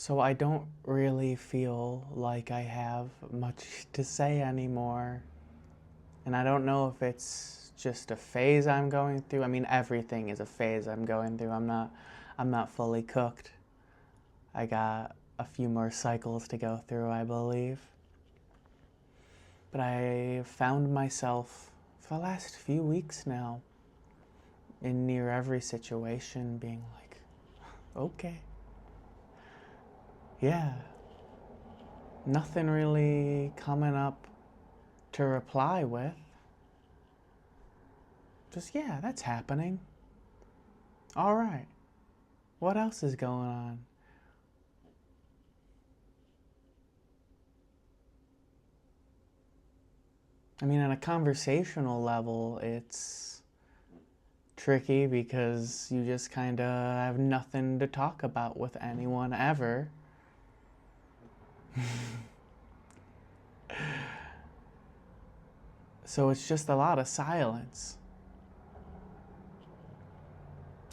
So I don't really feel like I have much to say anymore. And I don't know if it's just a phase I'm going through. I mean, everything is a phase I'm going through. I'm not fully cooked. I got a few more cycles to go through, I believe. But I found myself for the last few weeks now in near every situation being like, okay. Yeah, nothing really coming up to reply with. Just, yeah, that's happening. All right. What else is going on? I mean, on a conversational level, it's tricky because you just kind of have nothing to talk about with anyone ever. So it's just a lot of silence.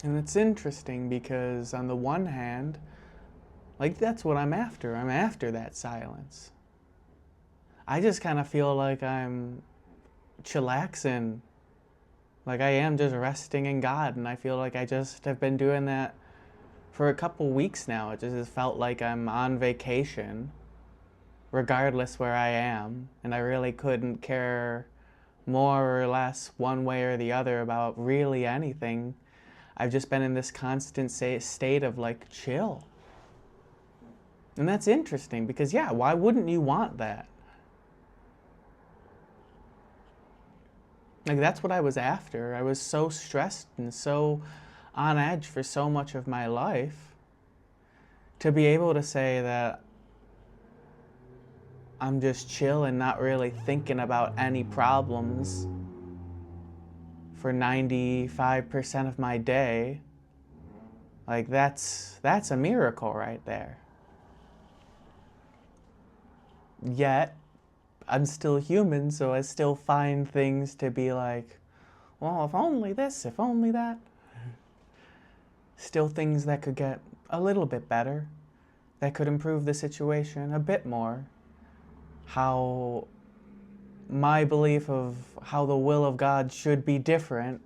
And it's interesting because, on the one hand, like, that's what I'm after. I'm after that silence. I just kind of feel like I'm chillaxing. Like I am just resting in God. And I feel like I just have been doing that for a couple weeks now. It just has felt like I'm on vacation, regardless where I am. And I really couldn't care more or less one way or the other about really anything. I've just been in this constant state of like chill. And that's interesting because, yeah, why wouldn't you want that? Like, that's what I was after. I was so stressed and so on edge for so much of my life. To be able to say that I'm just chill and not really thinking about any problems for 95% of my day, like that's a miracle right there. Yet, I'm still human, so I still find things to be like, well, if only this, if only that. Still things that could get a little bit better, that could improve the situation a bit more. How my belief of how the will of God should be different,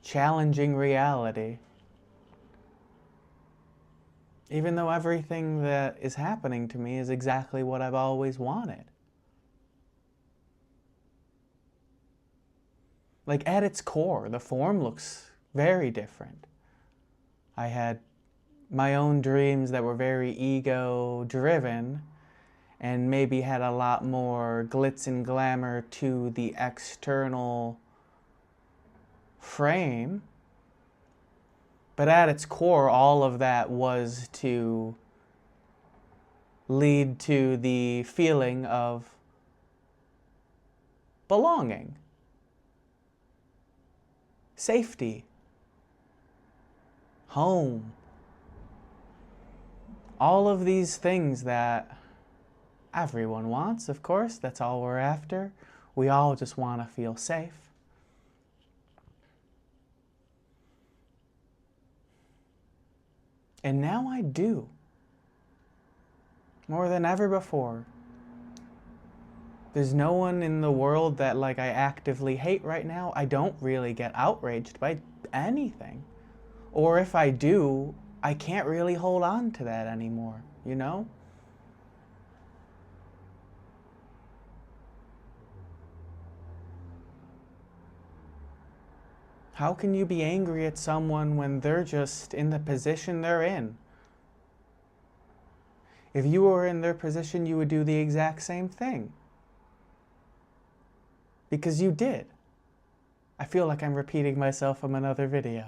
challenging reality. Even though everything that is happening to me is exactly what I've always wanted. Like, at its core, the form looks very different. I had my own dreams that were very ego-driven and maybe had a lot more glitz and glamour to the external frame. But at its core, all of that was to lead to the feeling of belonging, safety, home. All of these things that everyone wants, of course. That's all we're after. We all just want to feel safe. And now I do. More than ever before. There's no one in the world that like I actively hate right now. I don't really get outraged by anything. Or if I do, I can't really hold on to that anymore, you know? How can you be angry at someone when they're just in the position they're in? If you were in their position, you would do the exact same thing. Because you did. I feel like I'm repeating myself from another video.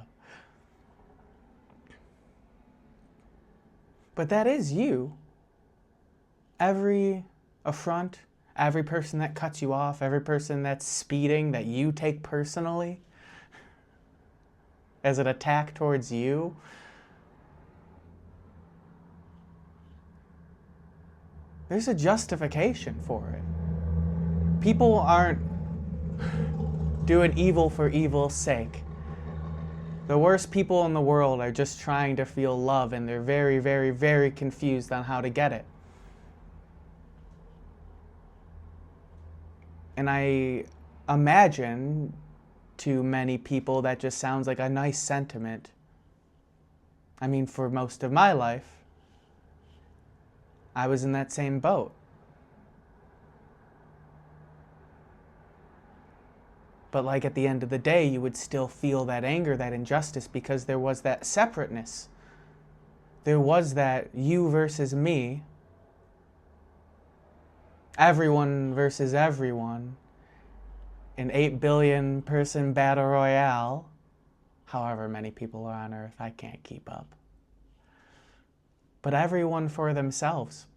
But that is you. Every affront, every person that cuts you off, every person that's speeding that you take personally as an attack towards you, there's a justification for it. People aren't doing evil for evil's sake. The worst people in the world are just trying to feel love, and they're very, very, very confused on how to get it. And I imagine to many people that just sounds like a nice sentiment. I mean, for most of my life, I was in that same boat. But like at the end of the day, you would still feel that anger, that injustice, because there was that separateness. There was that you versus me, everyone versus everyone, an 8 billion person battle royale, however many people are on Earth, I can't keep up. But everyone for themselves.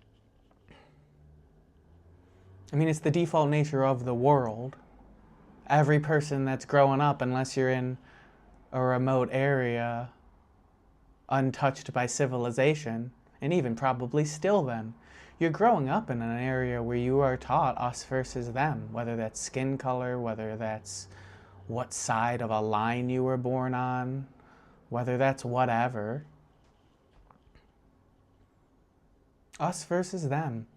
I mean, it's the default nature of the world. Every person that's growing up, unless you're in a remote area, untouched by civilization, and even probably still then, you're growing up in an area where you are taught us versus them, whether that's skin color, whether that's what side of a line you were born on, whether that's whatever. Us versus them.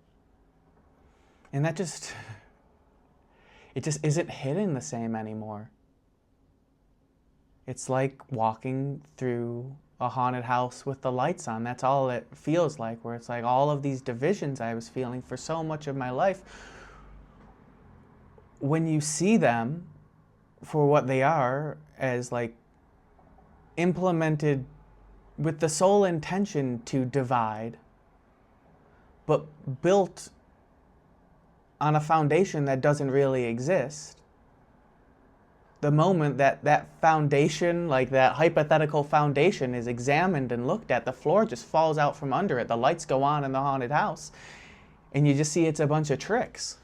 And that just, it just isn't hitting the same anymore. It's like walking through a haunted house with the lights on. That's all it feels like, where it's like all of these divisions I was feeling for so much of my life, when you see them for what they are, as like implemented with the sole intention to divide, but built on a foundation that doesn't really exist, the moment that that foundation, like that hypothetical foundation, is examined and looked at, the floor just falls out from under it. The lights go on in the haunted house, and you just see it's a bunch of tricks.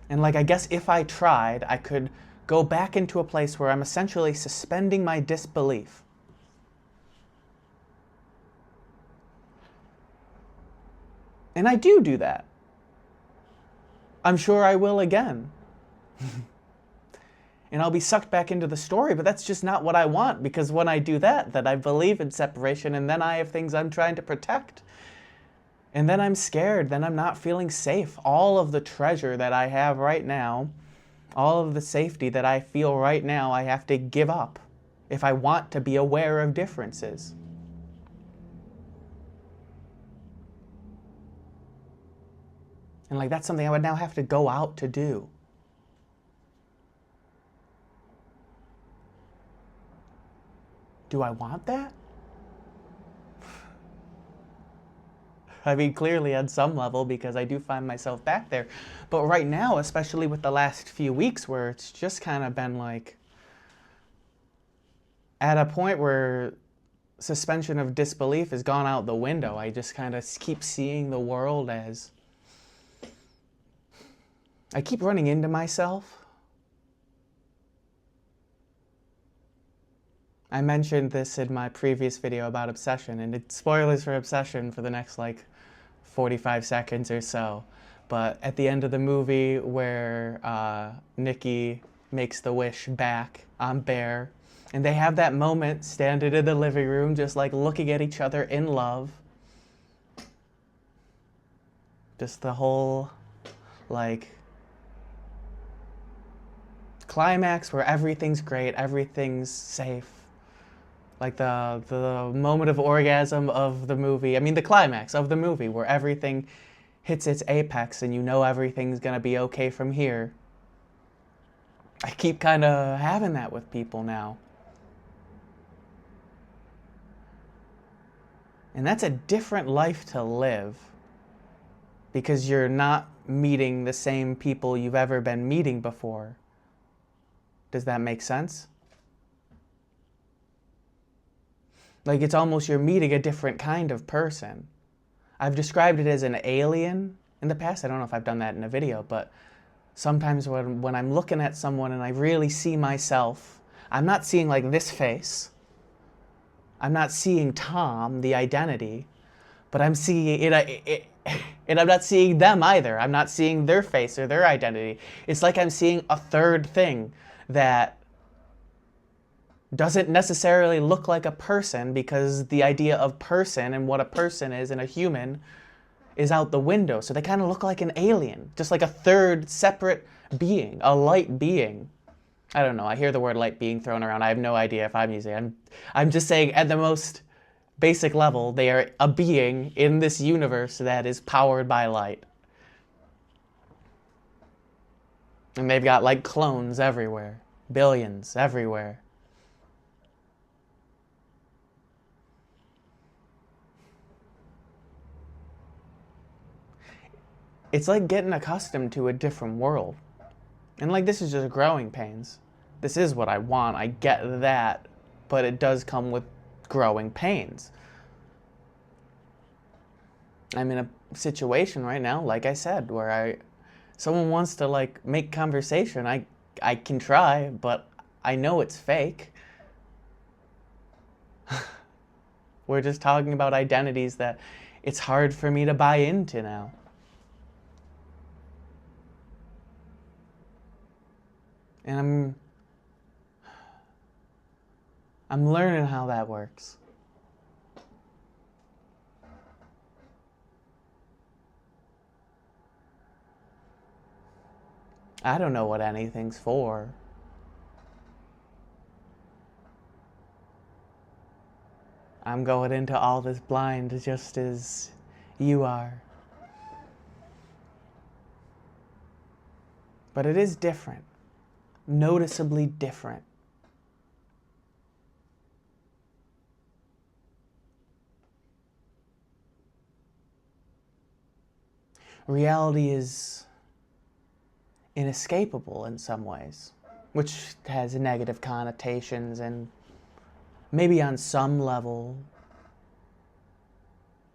And like, I guess if I tried, I could go back into a place where I'm essentially suspending my disbelief. And I do that. I'm sure I will again. And I'll be sucked back into the story, but that's just not what I want, because when I do that, then I believe in separation, and then I have things I'm trying to protect. And then I'm scared, then I'm not feeling safe. All of the treasure that I have right now, all of the safety that I feel right now, I have to give up if I want to be aware of differences. And like, that's something I would now have to go out to do. Do I want that? I mean, clearly on some level, because I do find myself back there. But right now, especially with the last few weeks, where it's just kind of been like, at a point where suspension of disbelief has gone out the window. I just kind of keep seeing the world as, I keep running into myself. I mentioned this in my previous video about Obsession, and it's spoilers for Obsession for the next like 45 seconds or so. But at the end of the movie where Nikki makes the wish back on Bear, and they have that moment standing in the living room just like looking at each other in love. Just the whole like climax where everything's great, everything's safe. Like the moment of orgasm of the movie. I mean, the climax of the movie where everything hits its apex and you know everything's gonna be okay from here. I keep kind of having that with people now. And that's a different life to live, because you're not meeting the same people you've ever been meeting before. Does that make sense? Like, it's almost you're meeting a different kind of person. I've described it as an alien in the past. I don't know if I've done that in a video, but sometimes when I'm looking at someone and I really see myself, I'm not seeing like this face. I'm not seeing Tom, the identity, but I'm seeing it, and I'm not seeing them either. I'm not seeing their face or their identity. It's like I'm seeing a third thing. that doesn't necessarily look like a person, because the idea of person and what a person is and a human is out the window. So they kind of look like an alien, just like a third separate being, a light being. I don't know. I hear the word light being thrown around. I have no idea if I'm using it. I'm just saying at the most basic level, they are a being in this universe that is powered by light. And they've got like clones everywhere, billions everywhere. It's like getting accustomed to a different world. And like, this is just growing pains. This is what I want, I get that, but it does come with growing pains. I'm in a situation right now, like I said, where someone wants to like make conversation. I can try, but I know it's fake. We're just talking about identities that it's hard for me to buy into now. And I'm learning how that works. I don't know what anything's for. I'm going into all this blind just as you are. But it is different. Noticeably different. Reality is inescapable in some ways, which has negative connotations, and maybe on some level,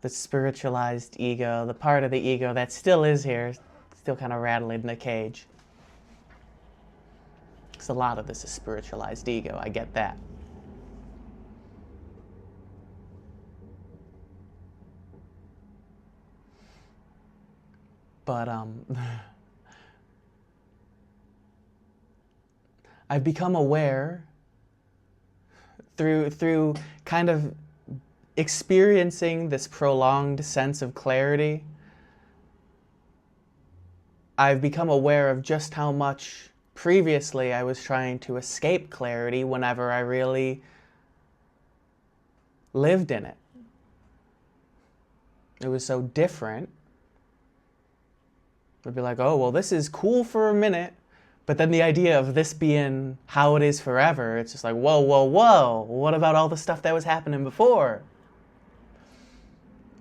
the spiritualized ego, the part of the ego that still is here, still kind of rattling in the cage. Because a lot of this is spiritualized ego, I get that. But I've become aware through kind of experiencing this prolonged sense of clarity. I've become aware of just how much previously I was trying to escape clarity whenever I really lived in it. It was so different. I'd be like, oh, well, this is cool for a minute, but then the idea of this being how it is forever, it's just like, whoa, whoa, whoa, what about all the stuff that was happening before?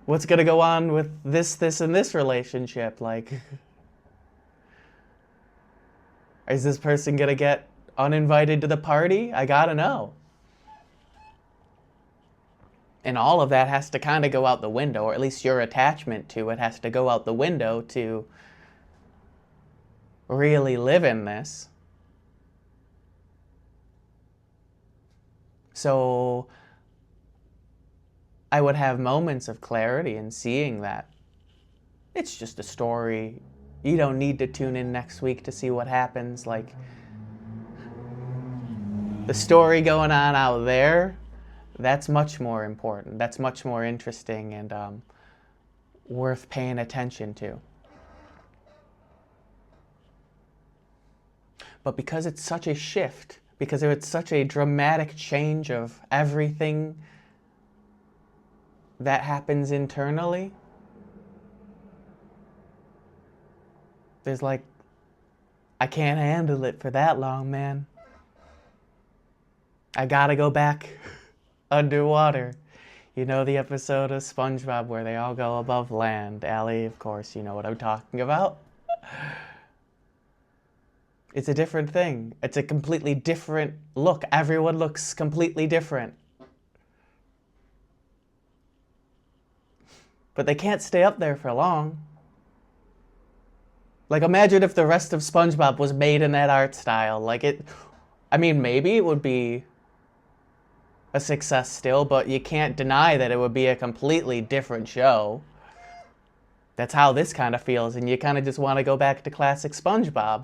What's going to go on with this, and this relationship? Like, is this person going to get uninvited to the party? I gotta know. And all of that has to kind of go out the window, or at least your attachment to it has to go out the window to really live in this. So I would have moments of clarity in seeing that it's just a story. You don't need to tune in next week to see what happens. Like, the story going on out there, that's much more important. That's much more interesting and worth paying attention to. But because it's such a shift, because it's such a dramatic change of everything that happens internally, there's like, I can't handle it for that long, man. I gotta go back underwater. You know the episode of SpongeBob where they all go above land? Allie, of course, you know what I'm talking about. It's a different thing. It's a completely different look. Everyone looks completely different. But they can't stay up there for long. Like, imagine if the rest of SpongeBob was made in that art style. Like, I mean, maybe it would be a success still, but you can't deny that it would be a completely different show. That's how this kind of feels, and you kind of just want to go back to classic SpongeBob.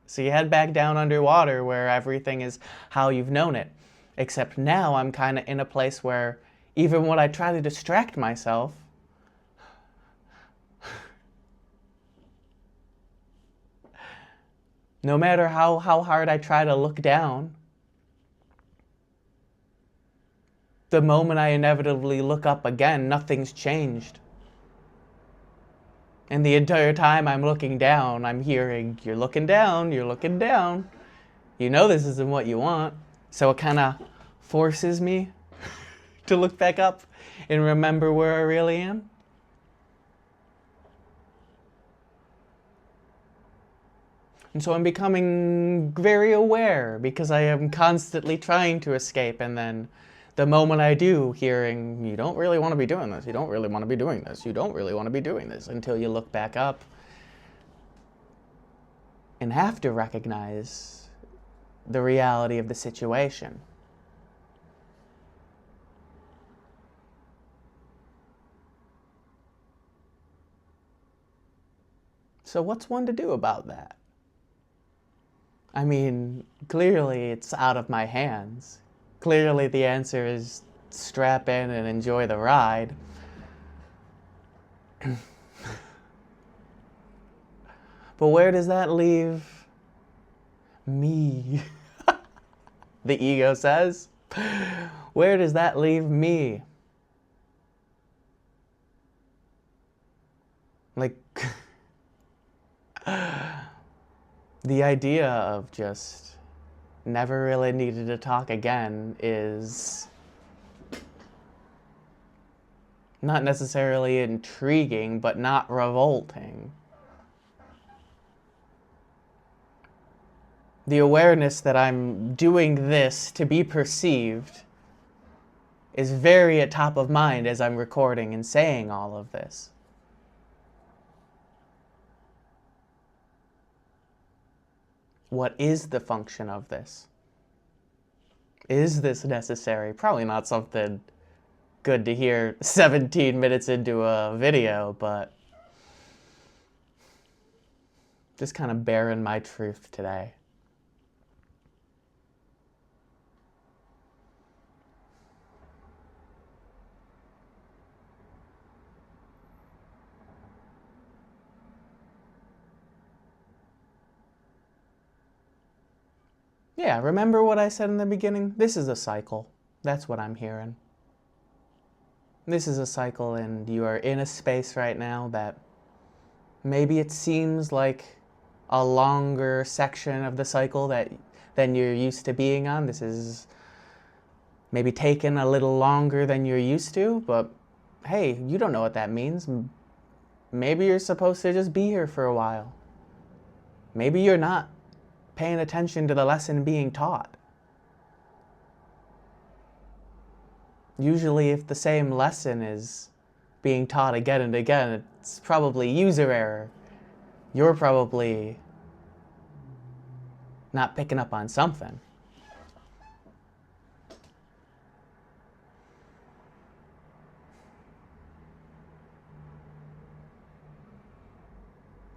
So you head back down underwater where everything is how you've known it. Except now I'm kind of in a place where even when I try to distract myself, no matter how hard I try to look down, the moment I inevitably look up again, nothing's changed. And the entire time I'm looking down, I'm hearing, "You're looking down, you're looking down. You know this isn't what you want." So it kind of forces me to look back up and remember where I really am. And so I'm becoming very aware because I am constantly trying to escape, and then the moment I do, hearing, "You don't really want to be doing this, you don't really want to be doing this, you don't really want to be doing this," until you look back up and have to recognize the reality of the situation. So what's one to do about that? I mean, clearly it's out of my hands. Clearly the answer is strap in and enjoy the ride. But where does that leave me? The ego says. Where does that leave me? Like, the idea of just never really needed to talk again is not necessarily intriguing, but not revolting. The awareness that I'm doing this to be perceived is very at top of mind as I'm recording and saying all of this. What is the function of this? Is this necessary? Probably not something good to hear 17 minutes into a video, but just kind of bearing my truth today. Yeah, remember what I said in the beginning? This is a cycle. That's what I'm hearing. This is a cycle, and you are in a space right now that maybe it seems like a longer section of the cycle than you're used to being on. This is maybe taking a little longer than you're used to, but hey, you don't know what that means. Maybe you're supposed to just be here for a while. Maybe you're not paying attention to the lesson being taught. Usually if the same lesson is being taught again and again, it's probably user error. You're probably not picking up on something.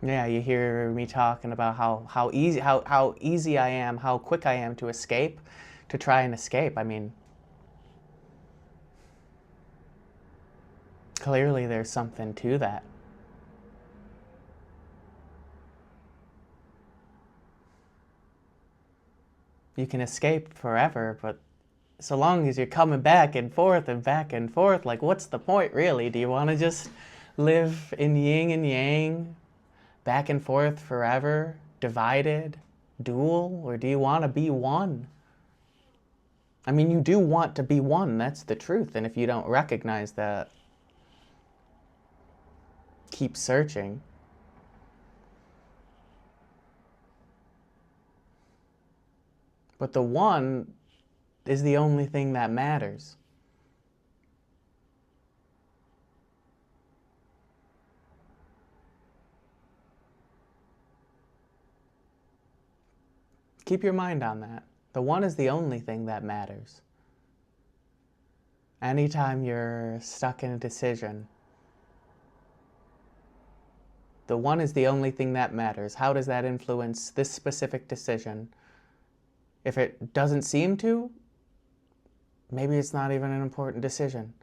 Yeah, you hear me talking about how easy I am, how quick I am to escape, to try and escape. I mean, clearly there's something to that. You can escape forever, but so long as you're coming back and forth, like what's the point really? Do you want to just live in yin and yang, back and forth forever, divided, dual, or do you want to be one? I mean, you do want to be one, that's the truth, and if you don't recognize that, keep searching. But the one is the only thing that matters. Keep your mind on that. The one is the only thing that matters. Anytime you're stuck in a decision, The one is the only thing that matters. How does that influence this specific decision? If it doesn't seem to, maybe it's not even an important decision.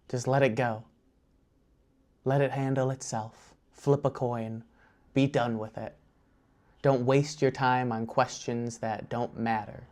Just let it go. Let it handle itself. Flip a coin. Be done with it. Don't waste your time on questions that don't matter.